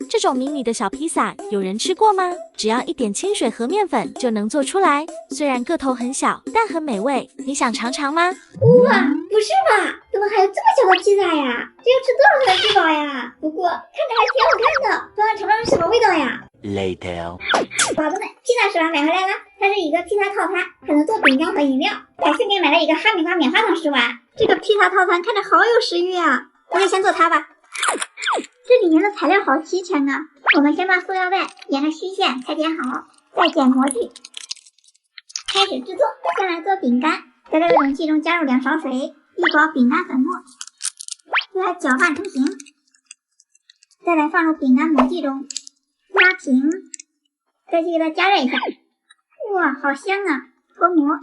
这种迷你的小披萨，有人吃过吗？只要一点清水和面粉就能做出来，虽然个头很小，但很美味。你想尝尝吗？哇，不是吧？怎么还有这么小的披萨呀？这要吃多少才能吃饱呀？不过看着还挺好看的，不知道尝尝是什么味道呀 Later， 宝宝们，披萨食玩买回来了，它是一个披萨套餐，还能做饼干和饮料。还顺便买了一个哈密瓜棉花糖食玩。这个披萨套餐看着好有食欲啊！我就先做它吧。这里面的材料好齐全啊！我们先把塑料袋沿着虚线裁剪好，再剪模具，开始制作。先来做饼干，在这个容器中加入2勺水，1包饼干粉末，给它搅拌成型。再来放入饼干模具中，压平，再去给它加热一下。哇，好香啊！脱模，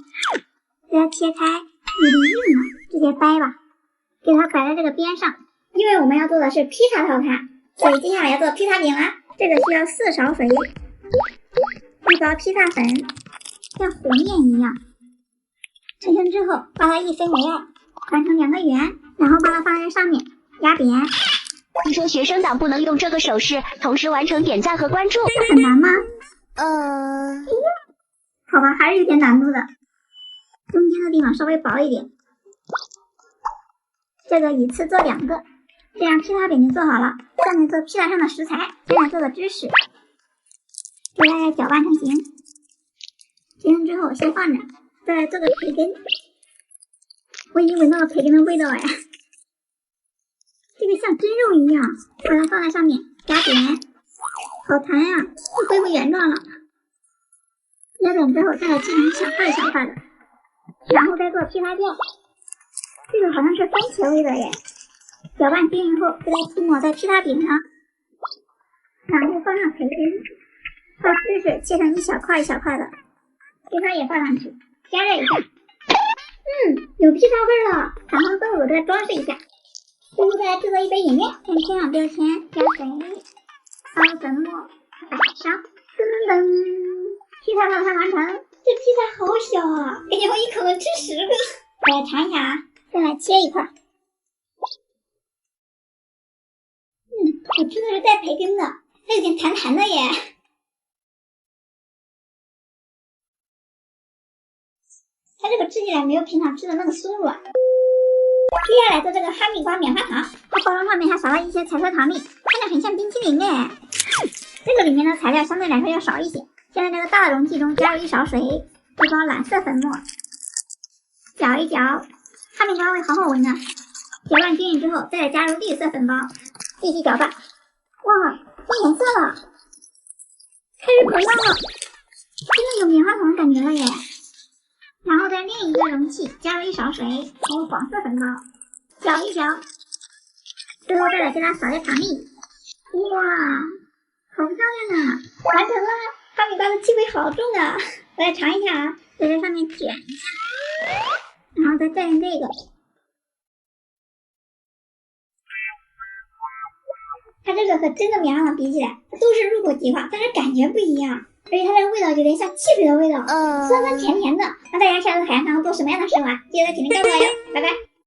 给它切开，有点硬啊，直接掰吧，给它摆在这个边上。因为我们要做的是披萨套餐，所以接下来要做披萨饼啦。这个需要4勺水，1包披萨粉，像和面一样。成型之后，把它1分为2，团成2个圆，然后把它放在上面压扁。听说学生党不能用这个手势同时完成点赞和关注，很难吗？好吧，还是有点难度的。中间的地方稍微薄一点。这个一次做2个，这样披萨饼就做好了。下面做披萨上的食材，先来做个芝士，给大家搅拌成型。形成之后先放着，再来做个培根。我已经闻到了培根的味道哎，这个像真肉一样，把它放在上面压扁，好弹呀，又恢复原状了。压扁之后再来切成小块小块的，然后再做披萨酱。这个好像是番茄味的耶。搅拌均匀后，给它涂抹在披萨饼上，然后放上培根，把芝士切成一小块一小块的，给它也放上去，加热一下。有披萨味了。然后最后给它装饰一下。最后再来制作一杯饮料，先贴上标签，加水，放粉末，摆上，噔噔噔，披萨套餐完成。这披萨好小啊，感觉我一口能吃10个。我来尝一下啊，先来切一块。我吃的是带培根的，还有点弹弹的耶。它这个吃起来没有平常吃的那么松软。接下来做这个哈密瓜棉花糖，它包装上面还撒了一些彩色糖粒，看着很像冰淇淋哎。这个里面的材料相对来说要少一些。先在这个大的容器中加入1勺水，1包蓝色粉末，搅一搅，哈密瓜味好好闻啊。搅拌均匀之后，再来加入绿色粉包，继续搅拌。哇，变颜色了，开始膨胀了，真的有棉花糖的感觉了耶。然后在另一个容器加入1勺水，还有黄色粉包，搅一搅，最后再来给它撒点糖粒。哇，好漂亮啊！完成了，哈密瓜的气味好重啊！我来尝一下啊，在这上面卷一下，然后再蘸上这个。它这个和真的棉花糖比起来，都是入口即化，但是感觉不一样，而且它这个味道有点像汽水的味道，酸酸甜甜的。那大家下次海洋堂做什么样的食玩，记得在评论告诉我哟，拜拜。